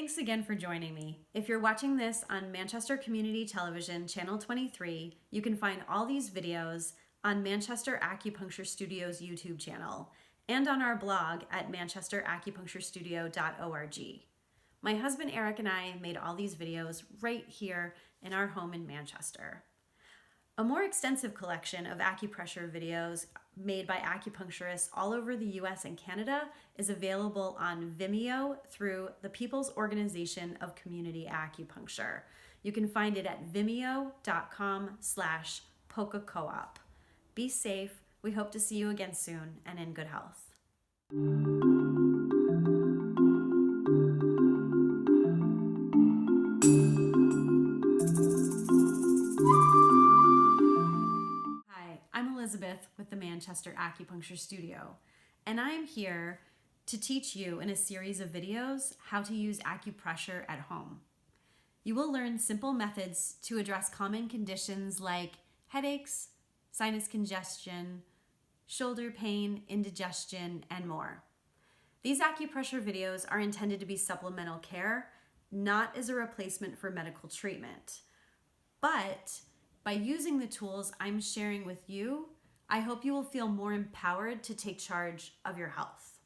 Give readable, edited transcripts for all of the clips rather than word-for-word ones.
Thanks again for joining me. If you're watching this on Manchester Community Television, Channel 23, you can find all these videos on Manchester Acupuncture Studio's YouTube channel and on our blog at manchesteracupuncturestudio.org. My husband Eric and I made all these videos right here in our home in Manchester. A more extensive collection of acupressure videos made by acupuncturists all over the US and Canada is available on Vimeo through the People's Organization of Community Acupuncture. You can find it at vimeo.com/PocaCoop. Be safe. We hope to see you again soon and in good health. I'm Elizabeth with the Manchester Acupuncture Studio, and I am here to teach you in a series of videos how to use acupressure at home. You will learn simple methods to address common conditions like headaches, sinus congestion, shoulder pain, indigestion, and more. These acupressure videos are intended to be supplemental care, not as a replacement for medical treatment. But by using the tools I'm sharing with you, I hope you will feel more empowered to take charge of your health.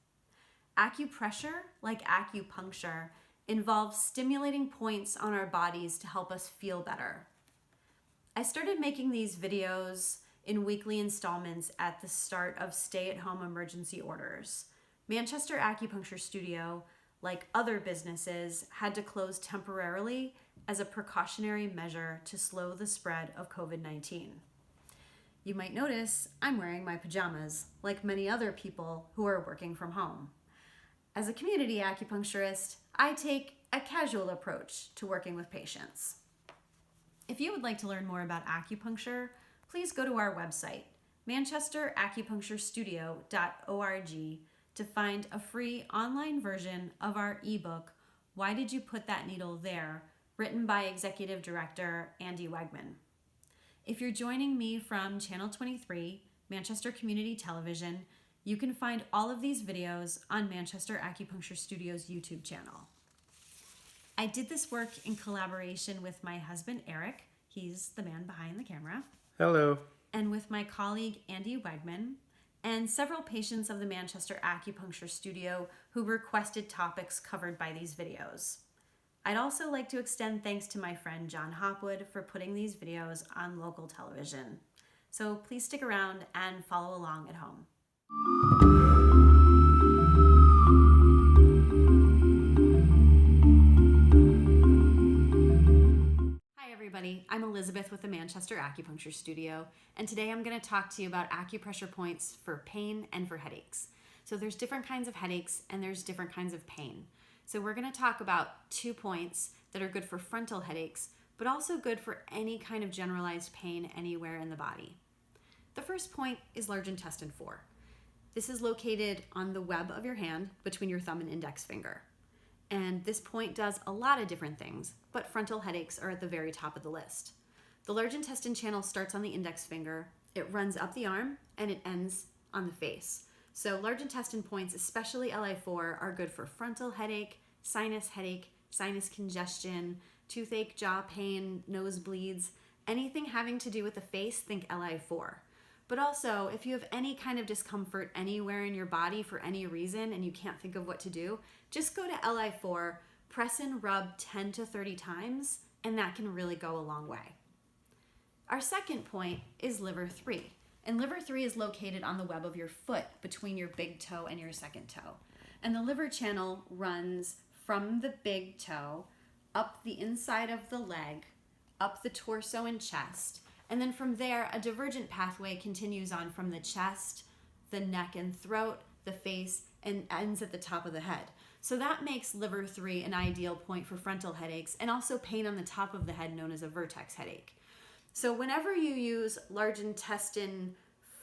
Acupressure, like acupuncture, involves stimulating points on our bodies to help us feel better. I started making these videos in weekly installments at the start of stay-at-home emergency orders. Manchester Acupuncture Studio, like other businesses, had to close temporarily as a precautionary measure to slow the spread of COVID-19. You might notice I'm wearing my pajamas, like many other people who are working from home. As a community acupuncturist, I take a casual approach to working with patients. If you would like to learn more about acupuncture, please go to our website, manchesteracupuncturestudio.org, to find a free online version of our ebook, Why Did You Put That Needle There?, written by Executive Director Andy Wegman. If you're joining me from Channel 23, Manchester Community Television, you can find all of these videos on Manchester Acupuncture Studio's YouTube channel. I did this work in collaboration with my husband Eric, he's the man behind the camera. Hello. And with my colleague Andy Wegman, and several patients of the Manchester Acupuncture Studio who requested topics covered by these videos. I'd also like to extend thanks to my friend John Hopwood for putting these videos on local television. So please stick around and follow along at home. Hi everybody, I'm Elizabeth with the Manchester Acupuncture Studio, and today I'm going to talk to you about acupressure points for pain and for headaches. So there's different kinds of headaches and there's different kinds of pain. So we're going to talk about 2 points that are good for frontal headaches, but also good for any kind of generalized pain anywhere in the body. The first point is large intestine 4. This is located on the web of your hand between your thumb and index finger. And this point does a lot of different things, but frontal headaches are at the very top of the list. The large intestine channel starts on the index finger, it runs up the arm, and it ends on the face. So large intestine points, especially LI4, are good for frontal headache, sinus congestion, toothache, jaw pain, nosebleeds, anything having to do with the face, think LI4. But also, if you have any kind of discomfort anywhere in your body for any reason and you can't think of what to do, just go to LI4, press and rub 10 to 30 times, and that can really go a long way. Our second point is liver 3. And liver 3 is located on the web of your foot between your big toe and your second toe. And the liver channel runs from the big toe, up the inside of the leg, up the torso and chest, and then from there, a divergent pathway continues on from the chest, the neck and throat, the face, and ends at the top of the head. So that makes liver 3 an ideal point for frontal headaches and also pain on the top of the head known as a vertex headache. So whenever you use large intestine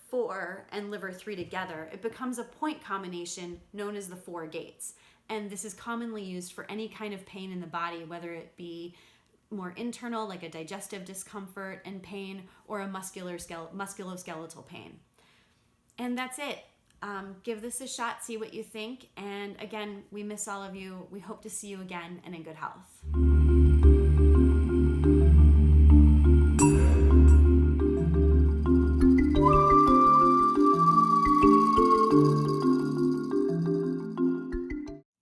4 and liver 3 together, it becomes a point combination known as the 4 gates. And this is commonly used for any kind of pain in the body, whether it be more internal, like a digestive discomfort and pain, or a musculoskeletal pain. And that's it. Give this a shot, see what you think. And again, we miss all of you. We hope to see you again and in good health.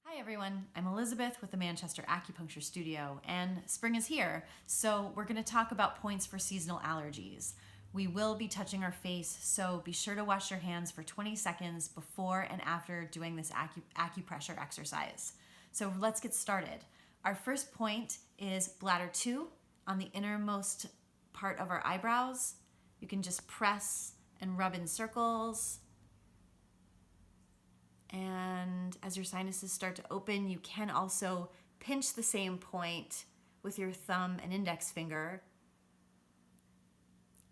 Hi everyone, I'm Elizabeth with the Manchester Acupuncture Studio, and spring is here, so we're going to talk about points for seasonal allergies. We will be touching our face, so be sure to wash your hands for 20 seconds before and after doing this acupressure exercise. So let's get started. Our first point is bladder 2 on the innermost part of our eyebrows. You can just press and rub in circles. And as your sinuses start to open, you can also pinch the same point with your thumb and index finger.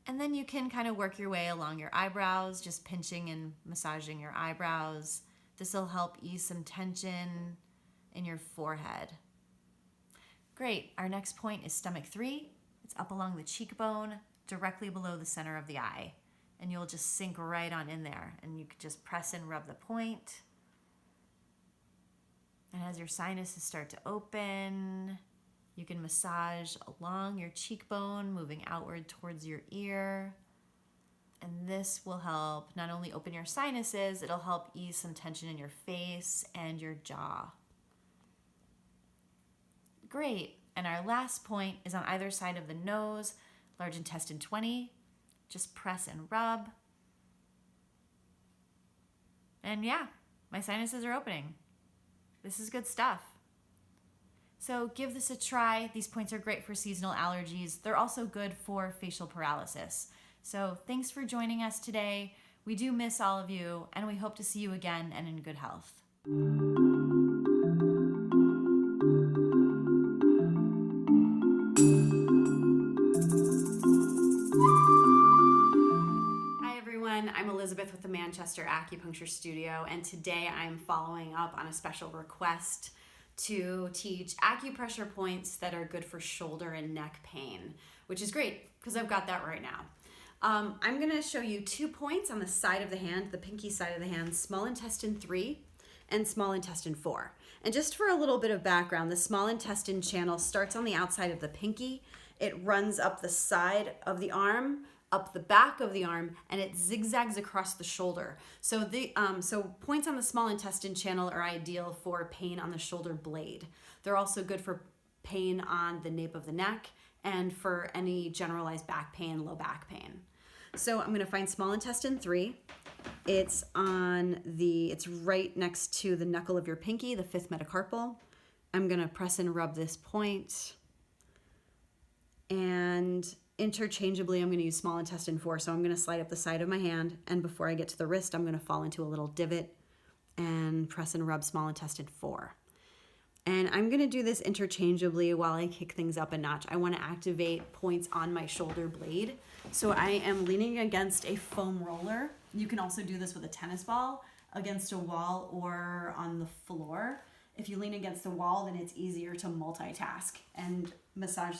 And then you can kind of work your way along your eyebrows, just pinching and massaging your eyebrows. This will help ease some tension in your forehead. Great. Our next point is stomach 3. It's up along the cheekbone, directly below the center of the eye. And you'll just sink right on in there. And you can just press and rub the point. And as your sinuses start to open, you can massage along your cheekbone, moving outward towards your ear. And this will help not only open your sinuses, it'll help ease some tension in your face and your jaw. Great. And our last point is on either side of the nose, large intestine 20. Just press and rub. And yeah, my sinuses are opening. This is good stuff. So give this a try. These points are great for seasonal allergies. They're also good for facial paralysis. So thanks for joining us today. We do miss all of you, and we hope to see you again and in good health. Hi everyone, I'm Elizabeth with the Manchester Acupuncture Studio, and today I'm following up on a special request to teach acupressure points that are good for shoulder and neck pain, which is great because I've got that right now. I'm going to show you 2 points on the side of the hand, the pinky side of the hand, small intestine 3 and small intestine 4. And just for a little bit of background, the small intestine channel starts on the outside of the pinky. It runs up the side of the arm, up the back of the arm, and it zigzags across the shoulder. So points on the small intestine channel are ideal for pain on the shoulder blade. They're also good for pain on the nape of the neck and for any generalized back pain, low back pain. So I'm going to find small intestine 3. It's right next to the knuckle of your pinky, the 5th metacarpal. I'm going to press and rub this point. And interchangeably, I'm going to use small intestine 4. So I'm going to slide up the side of my hand, and before I get to the wrist, I'm going to fall into a little divot and press and rub small intestine 4. And I'm going to do this interchangeably while I kick things up a notch. I want to activate points on my shoulder blade. So I am leaning against a foam roller. You can also do this with a tennis ball against a wall or on the floor. If you lean against the wall, then it's easier to multitask and massage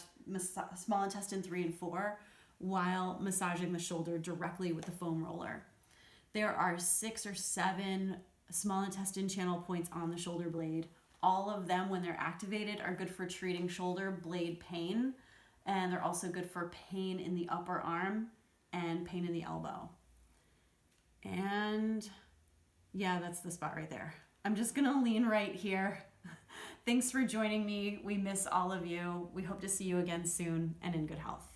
small intestine 3 and 4 while massaging the shoulder directly with the foam roller. There are 6 or 7 small intestine channel points on the shoulder blade. All of them, when they're activated, are good for treating shoulder blade pain, and they're also good for pain in the upper arm and pain in the elbow. And yeah, that's the spot right there. I'm just gonna lean right here. Thanks for joining me. We miss all of you. We hope to see you again soon and in good health.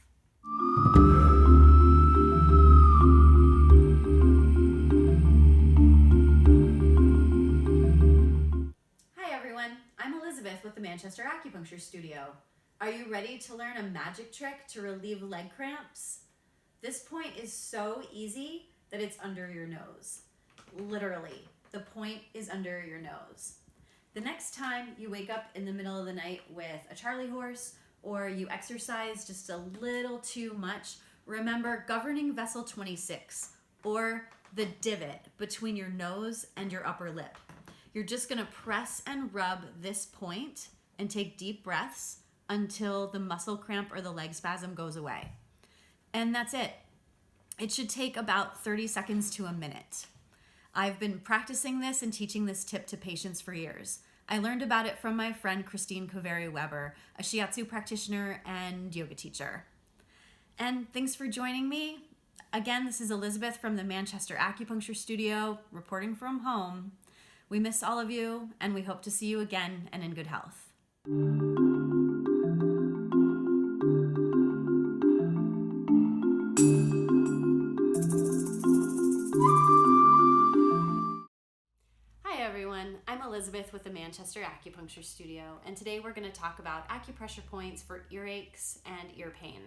Hi everyone, I'm Elizabeth with the Manchester Acupuncture Studio. Are you ready to learn a magic trick to relieve leg cramps? This point is so easy that it's under your nose. Literally, the point is under your nose. The next time you wake up in the middle of the night with a Charlie horse, or you exercise just a little too much, remember governing vessel 26, or the divot between your nose and your upper lip. You're just gonna press and rub this point and take deep breaths until the muscle cramp or the leg spasm goes away. And that's it. It should take about 30 seconds to a minute. I've been practicing this and teaching this tip to patients for years. I learned about it from my friend Christine Koveri-Weber, a shiatsu practitioner and yoga teacher. And thanks for joining me. Again, this is Elizabeth from the Manchester Acupuncture Studio, reporting from home. We miss all of you, and we hope to see you again and in good health. Hi everyone, I'm Elizabeth with the Manchester Acupuncture Studio, and today we're going to talk about acupressure points for earaches and ear pain.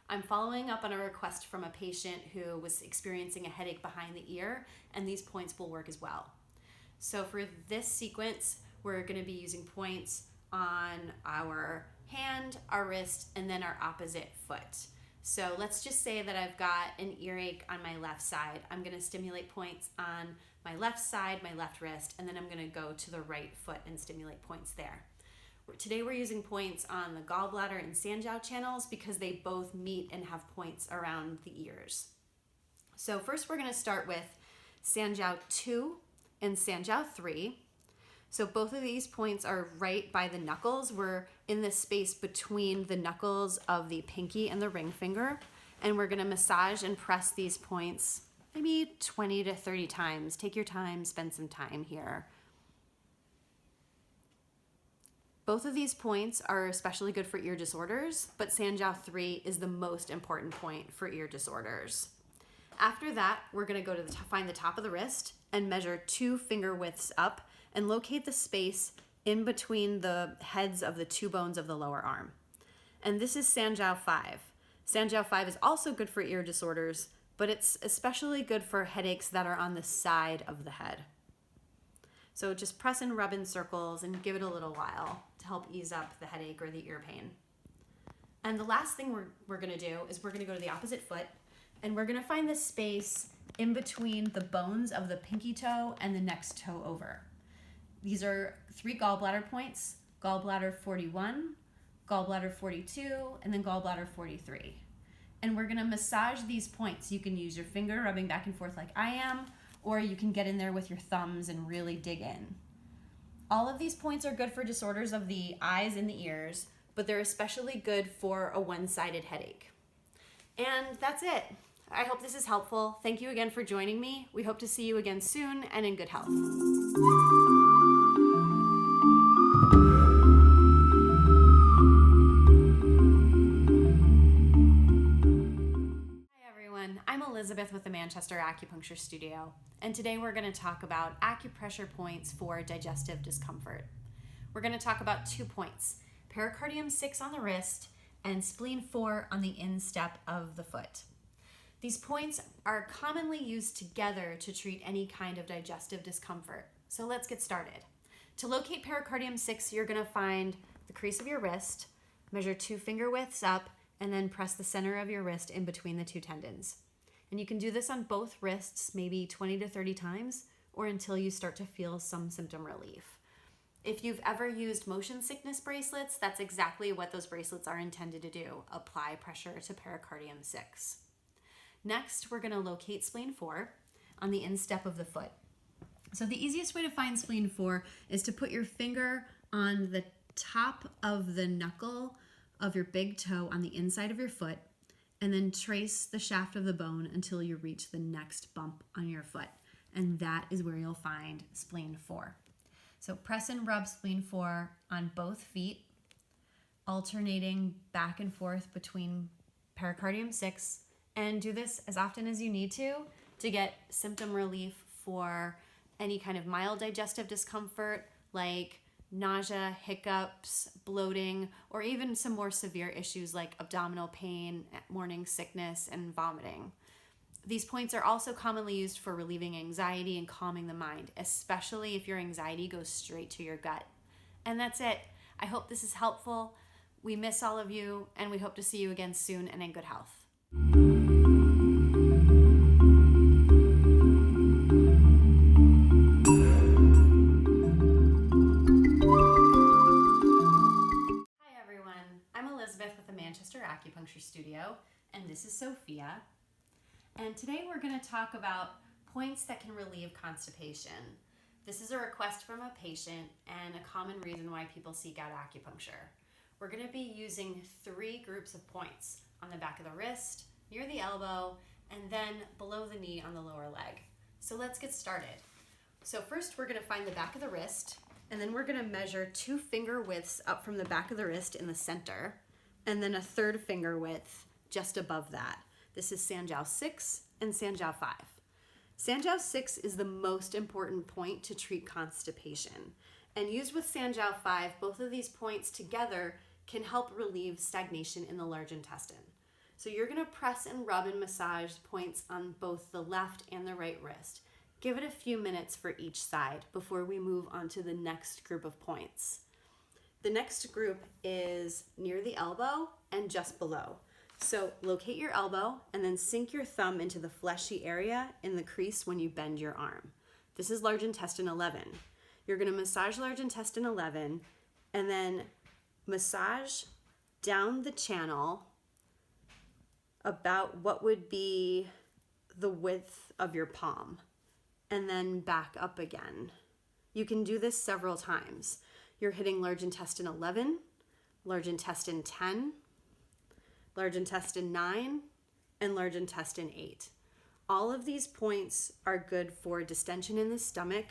I'm following up on a request from a patient who was experiencing a headache behind the ear, and these points will work as well. So for this sequence, we're going to be using points on our hand, our wrist, and then our opposite foot. So let's just say that I've got an earache on my left side. I'm going to stimulate points on my left side, my left wrist, and then I'm going to go to the right foot and stimulate points there. Today we're using points on the gallbladder and Sanjiao channels because they both meet and have points around the ears. So first we're going to start with Sanjiao 2 and Sanjiao 3. So both of these points are right by the knuckles. We're in the space between the knuckles of the pinky and the ring finger, and we're going to massage and press these points maybe 20 to 30 times. Take your time, spend some time here. Both of these points are especially good for ear disorders, but Sanjiao 3 is the most important point for ear disorders. After that, we're going to go to find the top of the wrist and measure 2 finger widths up and locate the space in between the heads of the 2 bones of the lower arm. And this is Sanjiao 5. Sanjiao 5 is also good for ear disorders, but it's especially good for headaches that are on the side of the head. So just press and rub in circles and give it a little while to help ease up the headache or the ear pain. And the last thing we're going to do is we're going to go to the opposite foot, and we're going to find the space in between the bones of the pinky toe and the next toe over. These are 3 gallbladder points: gallbladder 41, gallbladder 42, and then gallbladder 43. And we're going to massage these points. You can use your finger rubbing back and forth like I am, or you can get in there with your thumbs and really dig in. All of these points are good for disorders of the eyes and the ears, but they're especially good for a one-sided headache. And that's it. I hope this is helpful. Thank you again for joining me. We hope to see you again soon and in good health. I'm Elizabeth with the Manchester Acupuncture Studio, and today we're going to talk about acupressure points for digestive discomfort. We're going to talk about 2 points: pericardium 6 on the wrist and spleen 4 on the instep of the foot. These points are commonly used together to treat any kind of digestive discomfort. So let's get started. To locate pericardium 6, you're going to find the crease of your wrist, measure 2 finger widths up, and then press the center of your wrist in between the 2 tendons. And you can do this on both wrists maybe 20 to 30 times or until you start to feel some symptom relief. If you've ever used motion sickness bracelets, that's exactly what those bracelets are intended to do: apply pressure to pericardium 6. Next, we're going to locate spleen 4 on the instep of the foot. So the easiest way to find spleen 4 is to put your finger on the top of the knuckle of your big toe on the inside of your foot, and then trace the shaft of the bone until you reach the next bump on your foot. And that is where you'll find spleen 4. So press and rub spleen 4 on both feet, alternating back and forth between pericardium 6, and do this as often as you need to get symptom relief for any kind of mild digestive discomfort like nausea, hiccups, bloating, or even some more severe issues like abdominal pain, morning sickness, and vomiting. These points are also commonly used for relieving anxiety and calming the mind, especially if your anxiety goes straight to your gut. And that's it. I hope this is helpful. We miss all of you, and we hope to see you again soon and in good health. Acupuncture Studio, and this is Sophia. And today we're going to talk about Points that can relieve constipation. This is a request from a patient and a common reason why people seek out acupuncture. We're going to be using 3 groups of points: on the back of the wrist, near the elbow, and then below the knee on the lower leg. So let's get started. So first we're going to find the back of the wrist, and then we're going to measure 2 finger widths up from the back of the wrist in the center, and then a 3rd finger width just above that. This is Sanjiao 6 and Sanjiao 5. Sanjiao 6 is the most important point to treat constipation. And used with Sanjiao 5, both of these points together can help relieve stagnation in the large intestine. So you're going to press and rub and massage points on both the left and the right wrist. Give it a few minutes for each side before we move on to the next group of points. The next group is near the elbow and just below. So locate your elbow and then sink your thumb into the fleshy area in the crease when you bend your arm. This is large intestine 11. You're going to massage large intestine 11 and then massage down the channel about what would be the width of your palm, and then back up again. You can do this several times. You're hitting large intestine 11, large intestine 10, large intestine 9, and large intestine 8. All of these points are good for distension in the stomach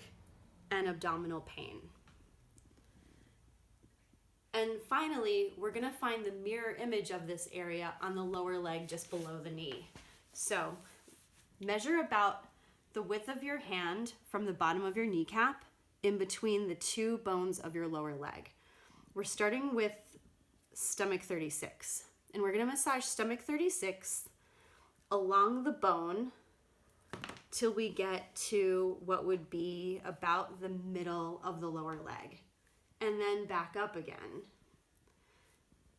and abdominal pain. And finally, we're going to find the mirror image of this area on the lower leg just below the knee. So measure about the width of your hand from the bottom of your kneecap in between the 2 bones of your lower leg. We're starting with stomach 36. And we're going to massage stomach 36 along the bone till we get to what would be about the middle of the lower leg, and then back up again.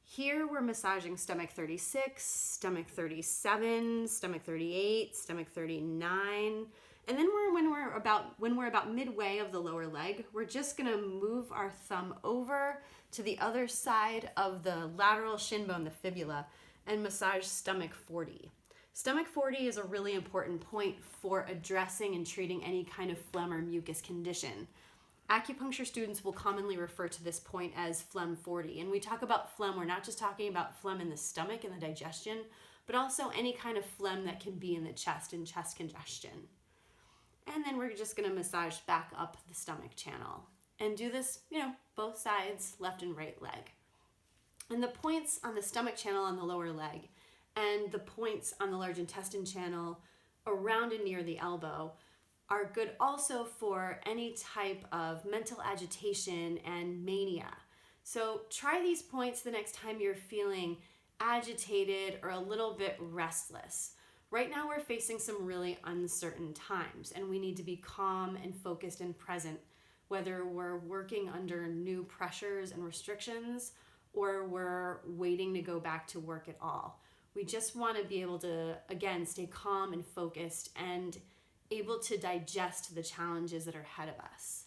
Here we're massaging stomach 36, stomach 37, stomach 38, stomach 39. And then when we're about midway of the lower leg, we're just going to move our thumb over to the other side of the lateral shin bone, the fibula, and massage stomach 40. Stomach 40 is a really important point for addressing and treating any kind of phlegm or mucus condition. Acupuncture students will commonly refer to this point as phlegm 40. And we talk about phlegm, we're not just talking about phlegm in the stomach and the digestion, but also any kind of phlegm that can be in the chest and chest congestion. And then we're just going to massage back up the stomach channel and do this, both sides, left and right leg. And the points on the stomach channel on the lower leg and the points on the large intestine channel around and near the elbow are good also for any type of mental agitation and mania. So try these points the next time you're feeling agitated or a little bit restless. Right now we're facing some really uncertain times, and we need to be calm and focused and present, whether we're working under new pressures and restrictions or we're waiting to go back to work at all. We just want to be able to, again, stay calm and focused and able to digest the challenges that are ahead of us.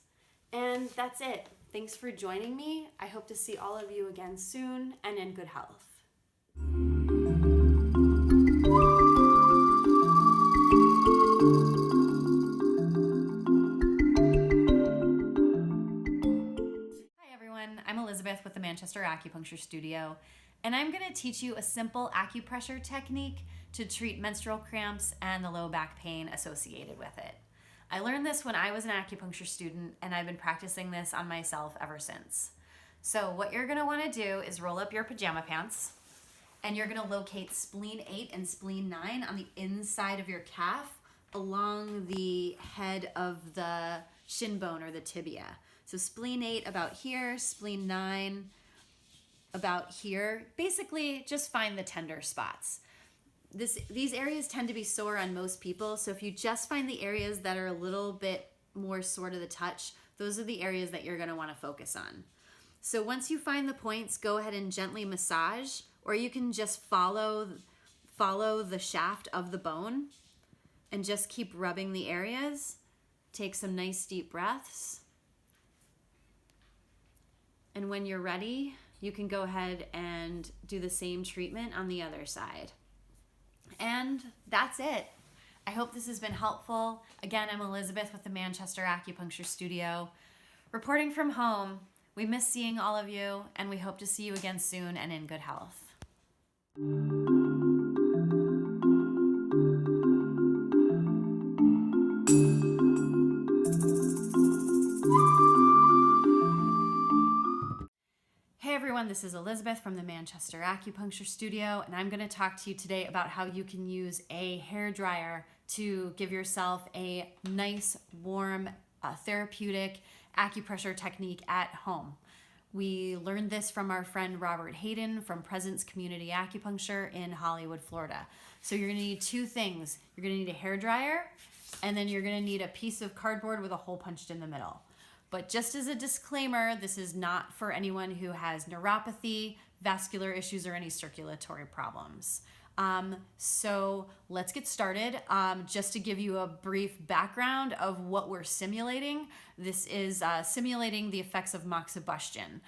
And that's it. Thanks for joining me. I hope to see all of you again soon and in good health. I'm Elizabeth with the Manchester Acupuncture Studio, and I'm going to teach you a simple acupressure technique to treat menstrual cramps and the low back pain associated with it. I learned this when I was an acupuncture student, and I've been practicing this on myself ever since. So what you're going to want to do is roll up your pajama pants, and you're going to locate spleen 8 and spleen 9 on the inside of your calf along the head of the shin bone or the tibia. So spleen 8 about here, spleen 9 about here. Basically, just find the tender spots. These areas tend to be sore on most people, so if you just find the areas that are a little bit more sore to the touch, those are the areas that you're going to want to focus on. So once you find the points, go ahead and gently massage, or you can just follow the shaft of the bone and just keep rubbing the areas. Take some nice deep breaths. And when you're ready, you can go ahead and do the same treatment on the other side. And that's it. I hope this has been helpful. Again, I'm Elizabeth with the Manchester Acupuncture Studio. Reporting from home, we miss seeing all of you, and we hope to see you again soon and in good health. Hey everyone, this is Elizabeth from the Manchester Acupuncture Studio, and I'm going to talk to you today about how you can use a hairdryer to give yourself a nice, warm, therapeutic acupressure technique at home. We learned this from our friend Robert Hayden from Presence Community Acupuncture in Hollywood, Florida. So you're going to need two things. You're going to need a hairdryer, and then you're going to need a piece of cardboard with a hole punched in the middle. But just as a disclaimer, this is not for anyone who has neuropathy, vascular issues, or any circulatory problems. So let's get started. Just to give you a brief background of what we're simulating, this is simulating the effects of moxibustion.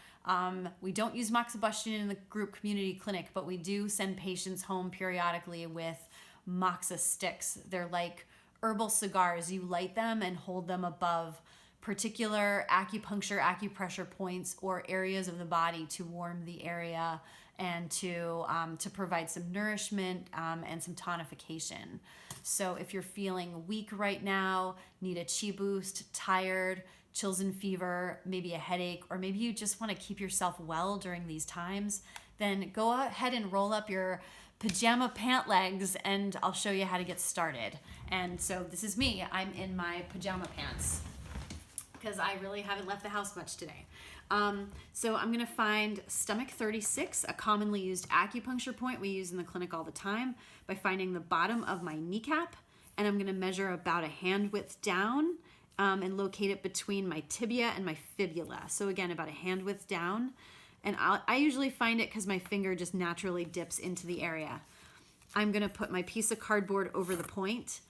We don't use moxibustion in the group community clinic, but we do send patients home periodically with moxa sticks. They're like herbal cigars. You light them and hold them above particular acupressure points or areas of the body to warm the area and to provide some nourishment and some tonification. So if you're feeling weak right now, need a chi boost, tired, chills and fever, maybe a headache, or maybe you just want to keep yourself well during these times, then go ahead and roll up your pajama pant legs and I'll show you how to get started. And so this is me. I'm in my pajama pants because I really haven't left the house much today. So I'm gonna find stomach 36, a commonly used acupuncture point we use in the clinic all the time, by finding the bottom of my kneecap, and I'm gonna measure about a hand width down and locate it between my tibia and my fibula. So again, about a hand width down, and I usually find it because my finger just naturally dips into the area. I'm gonna put my piece of cardboard over the point,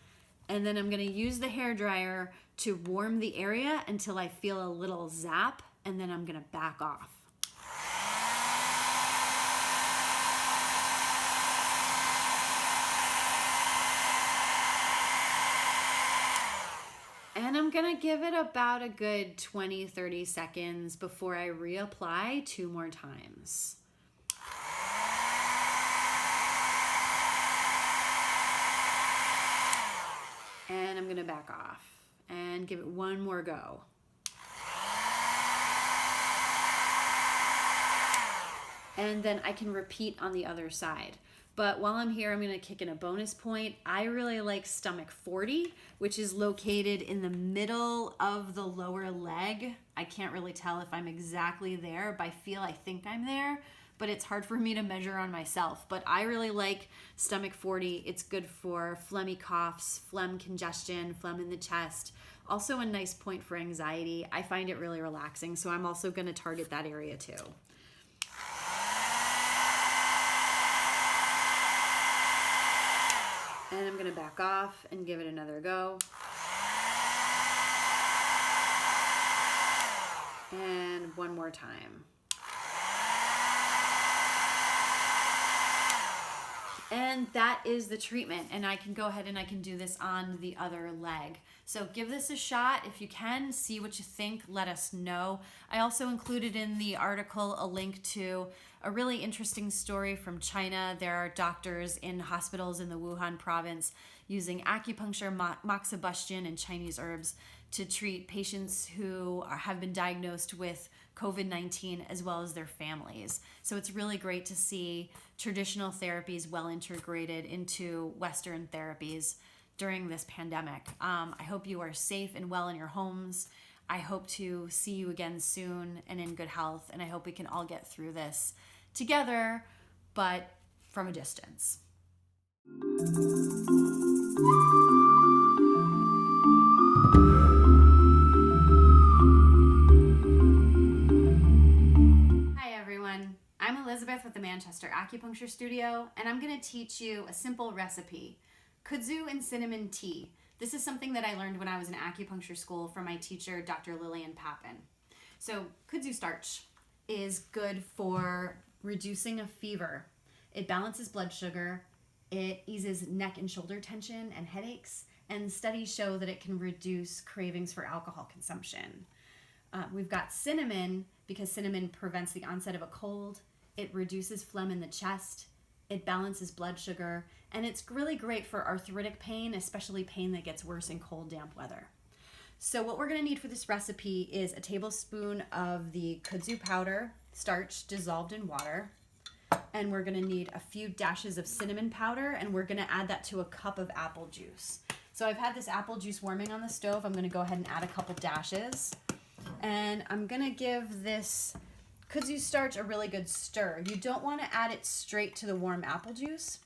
and then I'm gonna use the hairdryer to warm the area until I feel a little zap, and then I'm gonna back off. And I'm gonna give it about a good 20-30 seconds before I reapply 2 more times. And I'm gonna back off and give it 1 more go. And then I can repeat on the other side. But while I'm here, I'm gonna kick in a bonus point. I really like stomach 40, which is located in the middle of the lower leg. I can't really tell if I'm exactly there, but I think I'm there, but it's hard for me to measure on myself. But I really like stomach 40. It's good for phlegmy coughs, phlegm congestion, phlegm in the chest. Also a nice point for anxiety. I find it really relaxing, so I'm also gonna target that area too. And I'm gonna back off and give it another go. And 1 more time. And that is the treatment. And I can go ahead and I can do this on the other leg. So give this a shot if you can. See what you think. Let us know. I also included in the article a link to a really interesting story from China. There are doctors in hospitals in the Wuhan province using acupuncture, moxibustion, and Chinese herbs to treat patients who have been diagnosed with COVID-19 as well as their families. So it's really great to see traditional therapies well integrated into Western therapies during this pandemic. I hope you are safe and well in your homes. I hope to see you again soon and in good health, and I hope we can all get through this together, but from a distance. Hi everyone, I'm Elizabeth with the Manchester Acupuncture Studio, and I'm going to teach you a simple recipe, kudzu and cinnamon tea. This is something that I learned when I was in acupuncture school from my teacher, Dr. Lillian Papin. So kudzu starch is good for reducing a fever. It balances blood sugar, It eases neck and shoulder tension and headaches, and studies show that it can reduce cravings for alcohol consumption. We've got cinnamon, because cinnamon prevents the onset of a cold. It reduces phlegm in the chest. It balances blood sugar, and it's really great for arthritic pain, especially pain that gets worse in cold, damp weather. So what we're going to need for this recipe is a tablespoon of the kudzu powder, starch dissolved in water, and we're going to need a few dashes of cinnamon powder, and we're going to add that to a cup of apple juice. So I've had this apple juice warming on the stove. I'm going to go ahead and add a couple dashes, and I'm going to give this kudzu starch a really good stir. You don't want to add it straight to the warm apple juice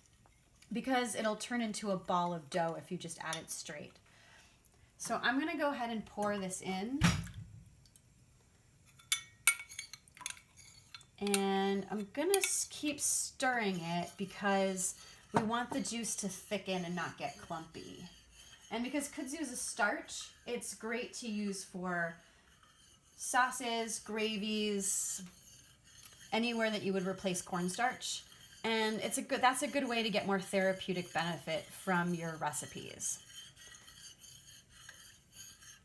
because it'll turn into a ball of dough if you just add it straight. So I'm going to go ahead and pour this in. And I'm going to keep stirring it because we want the juice to thicken and not get clumpy. And because kudzu is a starch, it's great to use for sauces, gravies, anywhere that you would replace cornstarch. And that's a good way to get more therapeutic benefit from your recipes.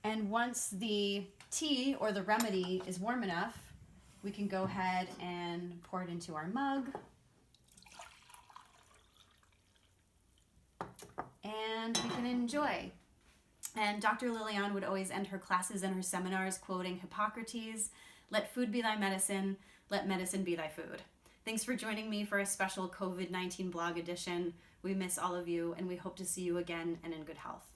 And once the tea or the remedy is warm enough, we can go ahead and pour it into our mug. And we can enjoy. And Dr. Lillian would always end her classes and her seminars quoting Hippocrates, "Let food be thy medicine, let medicine be thy food." Thanks for joining me for a special COVID-19 blog edition. We miss all of you, and we hope to see you again and in good health.